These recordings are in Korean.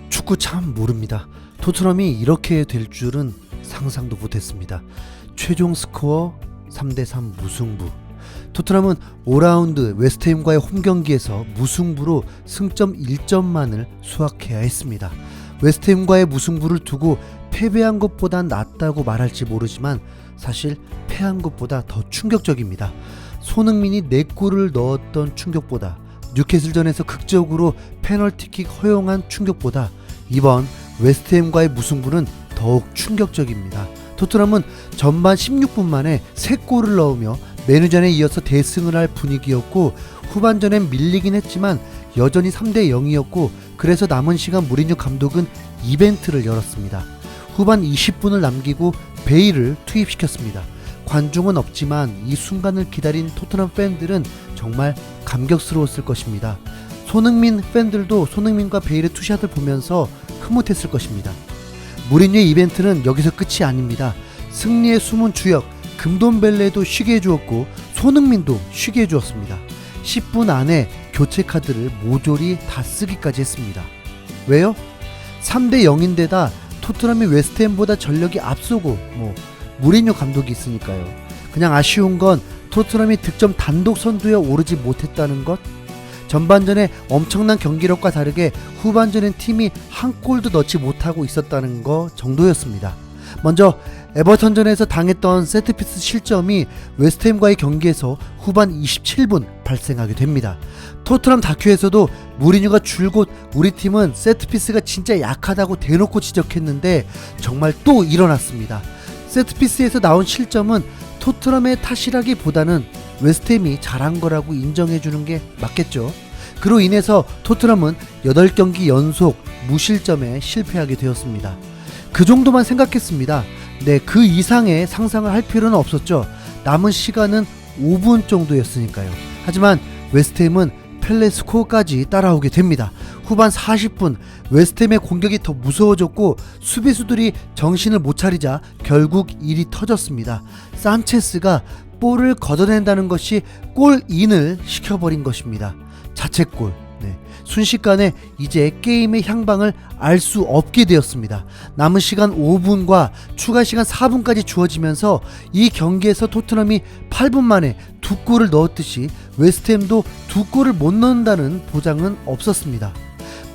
축구 참 모릅니다. 토트넘이 이렇게 될 줄은 상상도 못했습니다. 최종 스코어 3대3 무승부. 토트넘은 5라운드 웨스트햄과의 홈경기에서 무승부로 승점 1점만을 수확해야 했습니다. 웨스트햄과의 무승부를 두고 패배한 것보단 낫다고 말할지 모르지만 사실 패한 것보다 더 충격적입니다. 손흥민이 4골을 넣었던 충격보다, 뉴캐슬전에서 극적으로 페널티킥 허용한 충격보다 이번 웨스트햄과의 무승부는 더욱 충격적입니다. 토트넘은 전반 16분 만에 3골을 넣으며 메뉴전에 이어서 대승을 할 분위기였고, 후반전엔 밀리긴 했지만 여전히 3대 0이었고, 그래서 남은 시간 무리뉴 감독은 이벤트를 열었습니다. 후반 20분을 남기고 베일을 투입시켰습니다. 관중은 없지만 이 순간을 기다린 토트넘 팬들은 정말 감격스러웠을 것입니다. 손흥민 팬들도 손흥민과 베일의 투샷을 보면서 흐뭇했을 것입니다. 무리뉴의 이벤트는 여기서 끝이 아닙니다. 승리의 숨은 주역 금돈벨레도 쉬게 해주었고 손흥민도 쉬게 해주었습니다. 10분 안에 교체 카드를 모조리 다 쓰기까지 했습니다. 왜요? 3대 0인데다 토트넘이 웨스트햄보다 전력이 앞서고 무리뉴 감독이 있으니까요. 그냥 아쉬운 건 토트넘이 득점 단독 선두에 오르지 못했다는 것. 전반전에 엄청난 경기력과 다르게 후반전엔 팀이 한 골도 넣지 못하고 있었다는 거 정도였습니다. 먼저 에버턴전에서 당했던 세트피스 실점이 웨스트햄과의 경기에서 후반 27분 발생하게 됩니다. 토트넘 다큐에서도 무리뉴가 줄곧 우리 팀은 세트피스가 진짜 약하다고 대놓고 지적했는데 정말 또 일어났습니다. 세트피스에서 나온 실점은 토트넘의 탓이라기보다는 웨스트햄이 잘한 거라고 인정해주는 게 맞겠죠. 그로 인해서 토트넘은 8경기 연속 무실점에 실패하게 되었습니다. 그 정도만 생각했습니다. 네, 그 이상의 상상을 할 필요는 없었죠. 남은 시간은 5분 정도였으니까요. 하지만 웨스트햄은 펠레 스코어까지 따라오게 됩니다. 후반 40분 웨스트햄의 공격이 더 무서워졌고 수비수들이 정신을 못 차리자 결국 일이 터졌습니다. 산체스가 볼을 걷어낸다는 것이 골인을 시켜버린 것입니다. 자책골. 네. 순식간에 이제 게임의 향방을 알 수 없게 되었습니다. 남은 시간 5분과 추가 시간 4분까지 주어지면서 이 경기에서 토트넘이 8분 만에 2골을 넣었듯이 웨스트햄도 2골을 못 넣는다는 보장은 없었습니다.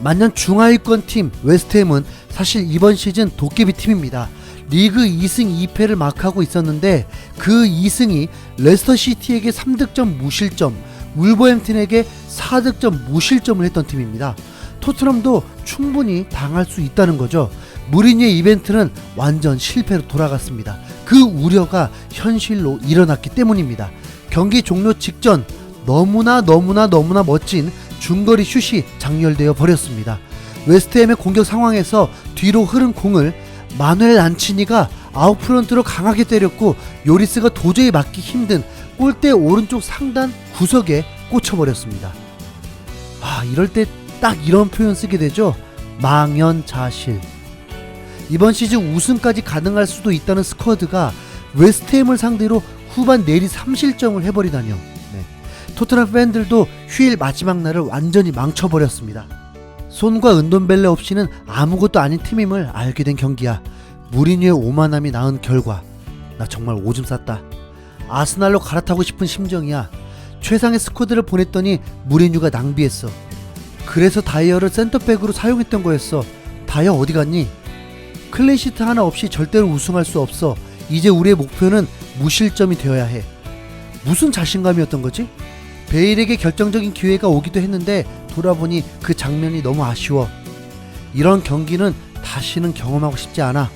만년 중하위권 팀 웨스트햄은 사실 이번 시즌 도깨비 팀입니다. 리그 2승 2패를 마크하고 있었는데 그 2승이 레스터시티에게 3득점 무실점, 울버햄튼에게 4득점 무실점을 했던 팀입니다. 토트넘도 충분히 당할 수 있다는 거죠. 무리뉴의 이벤트는 완전 실패로 돌아갔습니다. 그 우려가 현실로 일어났기 때문입니다. 경기 종료 직전 너무나 멋진 중거리 슛이 장렬되어 버렸습니다. 웨스트햄의 공격 상황에서 뒤로 흐른 공을 마누엘 안치니가 아웃프런트로 강하게 때렸고 요리스가 도저히 막기 힘든 골대 오른쪽 상단 구석에 꽂혀버렸습니다. 이럴 때 딱 이런 표현 쓰게 되죠. 망연자실. 이번 시즌 우승까지 가능할 수도 있다는 스쿼드가 웨스트햄을 상대로 후반 내리 3실점을 해버리다뇨. 네. 토트넘 팬들도 휴일 마지막 날을 완전히 망쳐버렸습니다. 손과 은돈벨레 없이는 아무것도 아닌 팀임을 알게 된 경기야. 무리뉴의 오만함이 낳은 결과. 나 정말 오줌 쌌다. 아스날로 갈아타고 싶은 심정이야. 최상의 스쿼드를 보냈더니 무리뉴가 낭비했어. 그래서 다이어를 센터백으로 사용했던 거였어. 다이어 어디 갔니? 클린시트 하나 없이 절대로 우승할 수 없어. 이제 우리의 목표는 무실점이 되어야 해. 무슨 자신감이었던 거지? 베일에게 결정적인 기회가 오기도 했는데 돌아보니 그 장면이 너무 아쉬워. 이런 경기는 다시는 경험하고 싶지 않아.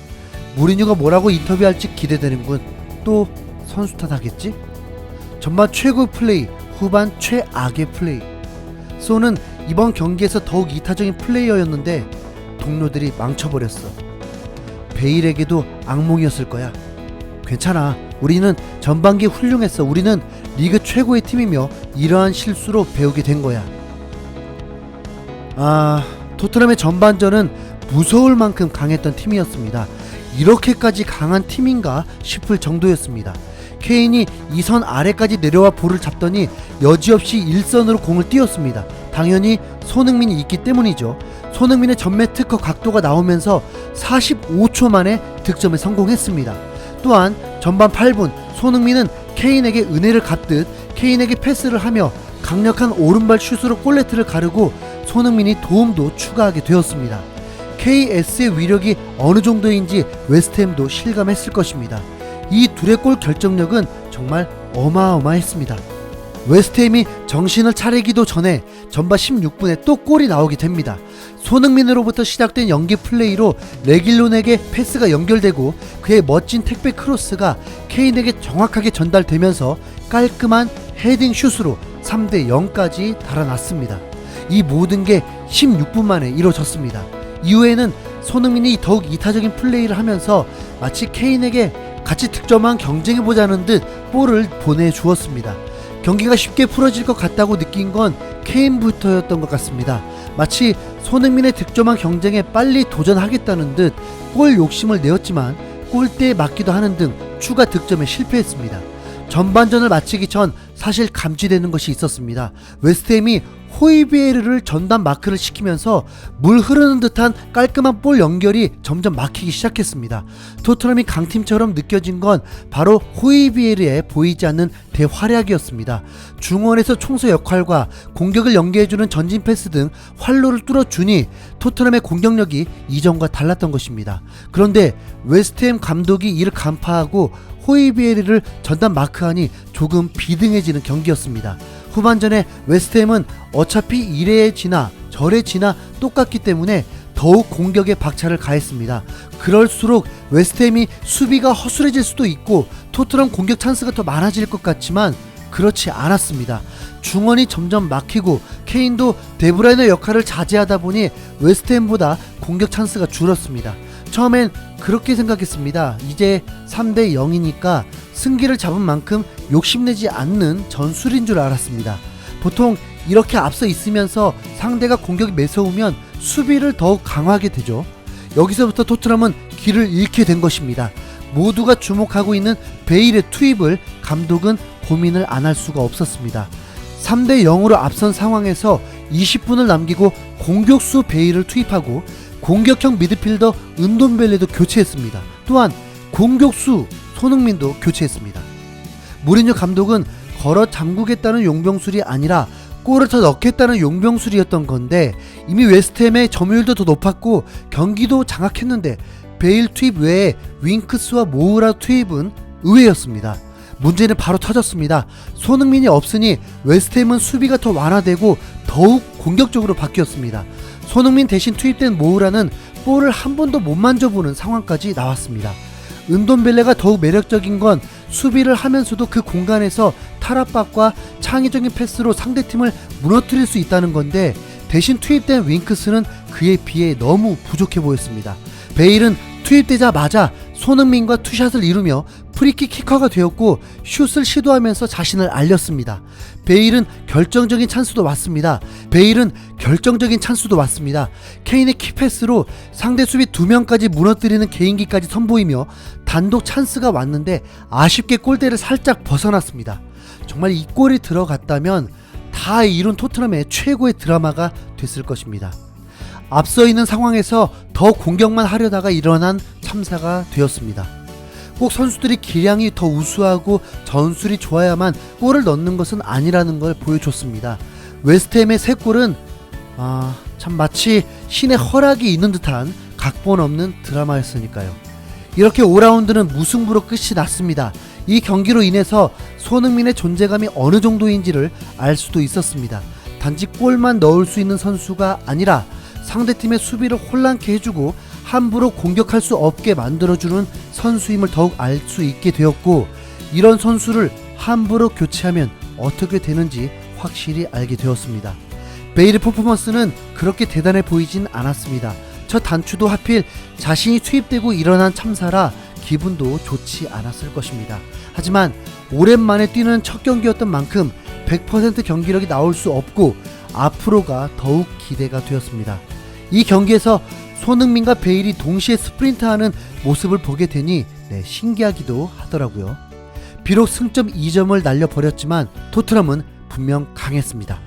무리뉴가 뭐라고 인터뷰할지 기대되는군. 또 선수 탓하겠지? 전반 최고의 플레이, 후반 최악의 플레이. 소는 이번 경기에서 더욱 이타적인 플레이어였는데 동료들이 망쳐버렸어. 베일에게도 악몽이었을 거야. 괜찮아. 우리는 전반기 훌륭했어. 우리는 리그 최고의 팀이며 이러한 실수로 배우게 된 거야. 토트넘의 전반전은 무서울 만큼 강했던 팀이었습니다. 이렇게까지 강한 팀인가 싶을 정도였습니다. 케인이 2선 아래까지 내려와 볼을 잡더니 여지없이 1선으로 공을 띄웠습니다. 당연히 손흥민이 있기 때문이죠. 손흥민의 전매 특허 각도가 나오면서 45초 만에 득점에 성공했습니다. 또한 전반 8분 손흥민은 케인에게 은혜를 갚듯 케인에게 패스를 하며 강력한 오른발 슛으로 골네트를 가르고 손흥민이 도움도 추가하게 되었습니다. KS의 위력이 어느 정도인지 웨스트햄도 실감했을 것입니다. 이 둘의 골 결정력은 정말 어마어마했습니다. 웨스트햄이 정신을 차리기도 전에 전반 16분에 또 골이 나오게 됩니다. 손흥민으로부터 시작된 연계 플레이로 레길론에게 패스가 연결되고 그의 멋진 택배 크로스가 케인에게 정확하게 전달되면서 깔끔한 헤딩 슛으로 3대 0까지 달아났습니다. 이 모든 게 16분 만에 이루어졌습니다. 이후에는 손흥민이 더욱 이타적인 플레이를 하면서 마치 케인에게 같이 득점한 경쟁해보자는 듯 볼을 보내주었습니다. 경기가 쉽게 풀어질 것 같다고 느낀 건 케인부터였던 것 같습니다. 마치 손흥민의 득점한 경쟁에 빨리 도전하겠다는 듯 골 욕심을 내었지만 골대에 맞기도 하는 등 추가 득점에 실패했습니다. 전반전을 마치기 전 사실 감지되는 것이 있었습니다. 웨스트햄이 호이비에르를 전담 마크를 시키면서 물 흐르는 듯한 깔끔한 볼 연결이 점점 막히기 시작했습니다. 토트넘이 강팀처럼 느껴진 건 바로 호이비에르의 보이지 않는 대활약이었습니다. 중원에서 총수 역할과 공격을 연계해주는 전진 패스 등 활로를 뚫어주니 토트넘의 공격력이 이전과 달랐던 것입니다. 그런데 웨스트햄 감독이 이를 간파하고 호이비에르를 전담 마크하니 조금 비등해지는 경기였습니다. 후반전에 웨스트햄은 어차피 이래 지나 저래 지나 똑같기 때문에 더욱 공격에 박차를 가했습니다. 그럴수록 웨스트햄이 수비가 허술해질 수도 있고 토트넘 공격 찬스가 더 많아질 것 같지만 그렇지 않았습니다. 중원이 점점 막히고 케인도 데브라이너 역할을 자제하다 보니 웨스트햄보다 공격 찬스가 줄었습니다. 처음엔 그렇게 생각했습니다. 이제 3대 0이니까 승기를 잡은 만큼 욕심내지 않는 전술인 줄 알았습니다. 보통 이렇게 앞서 있으면서 상대가 공격이 매서우면 수비를 더욱 강화하게 되죠. 여기서부터 토트넘은 길을 잃게 된 것입니다. 모두가 주목하고 있는 베일의 투입을 감독은 고민을 안 할 수가 없었습니다. 3대 0으로 앞선 상황에서 20분을 남기고 공격수 베일을 투입하고 공격형 미드필더 은돈벨레도 교체했습니다. 또한 공격수 손흥민도 교체했습니다. 무리뉴 감독은 걸어 잠그겠다는 용병술이 아니라 골을 더 넣겠다는 용병술이었던 건데 이미 웨스트햄의 점유율도 더 높았고 경기도 장악했는데 베일 투입 외에 윙크스와 모우라 투입은 의외였습니다. 문제는 바로 터졌습니다. 손흥민이 없으니 웨스트햄은 수비가 더 완화되고 더욱 공격적으로 바뀌었습니다. 손흥민 대신 투입된 모우라는 볼을 한 번도 못 만져보는 상황까지 나왔습니다. 은돈벨레가 더욱 매력적인 건 수비를 하면서도 그 공간에서 탈압박과 창의적인 패스로 상대팀을 무너뜨릴 수 있다는 건데 대신 투입된 윙크스는 그에 비해 너무 부족해 보였습니다. 베일은 투입되자마자 손흥민과 투샷을 이루며 프리킥 키커가 되었고 슛을 시도하면서 자신을 알렸습니다. 베일은 결정적인 찬스도 왔습니다. 케인의 키패스로 상대 수비 2명까지 무너뜨리는 개인기까지 선보이며 단독 찬스가 왔는데 아쉽게 골대를 살짝 벗어났습니다. 정말 이 골이 들어갔다면 다 이룬 토트넘의 최고의 드라마가 됐을 것입니다. 앞서 있는 상황에서 더 공격만 하려다가 일어난 참사가 되었습니다. 꼭 선수들이 기량이 더 우수하고 전술이 좋아야만 골을 넣는 것은 아니라는 걸 보여줬습니다. 웨스트햄의 3골은 참 마치 신의 허락이 있는 듯한 각본 없는 드라마였으니까요. 이렇게 5라운드는 무승부로 끝이 났습니다. 이 경기로 인해서 손흥민의 존재감이 어느 정도인지를 알 수도 있었습니다. 단지 골만 넣을 수 있는 선수가 아니라 상대팀의 수비를 혼란케 해주고 함부로 공격할 수 없게 만들어주는 선수임을 더욱 알 수 있게 되었고 이런 선수를 함부로 교체하면 어떻게 되는지 확실히 알게 되었습니다. 베일의 퍼포먼스는 그렇게 대단해 보이진 않았습니다. 첫 단추도 하필 자신이 투입되고 일어난 참사라 기분도 좋지 않았을 것입니다. 하지만 오랜만에 뛰는 첫 경기였던 만큼 100% 경기력이 나올 수 없고 앞으로가 더욱 기대가 되었습니다. 이 경기에서 손흥민과 베일이 동시에 스프린트하는 모습을 보게 되니 신기하기도 하더라고요. 비록 승점 2점을 날려버렸지만 토트넘은 분명 강했습니다.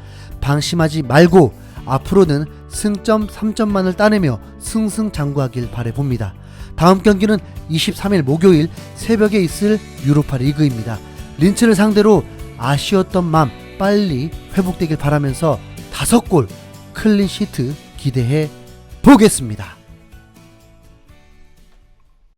방심하지 말고 앞으로는 승점 3점만을 따내며 승승장구하길 바라봅니다. 다음 경기는 23일 목요일 새벽에 있을 유로파 리그입니다. 린츠를 상대로 아쉬웠던 맘 빨리 회복되길 바라면서 5골 클린시트 기대해 보겠습니다.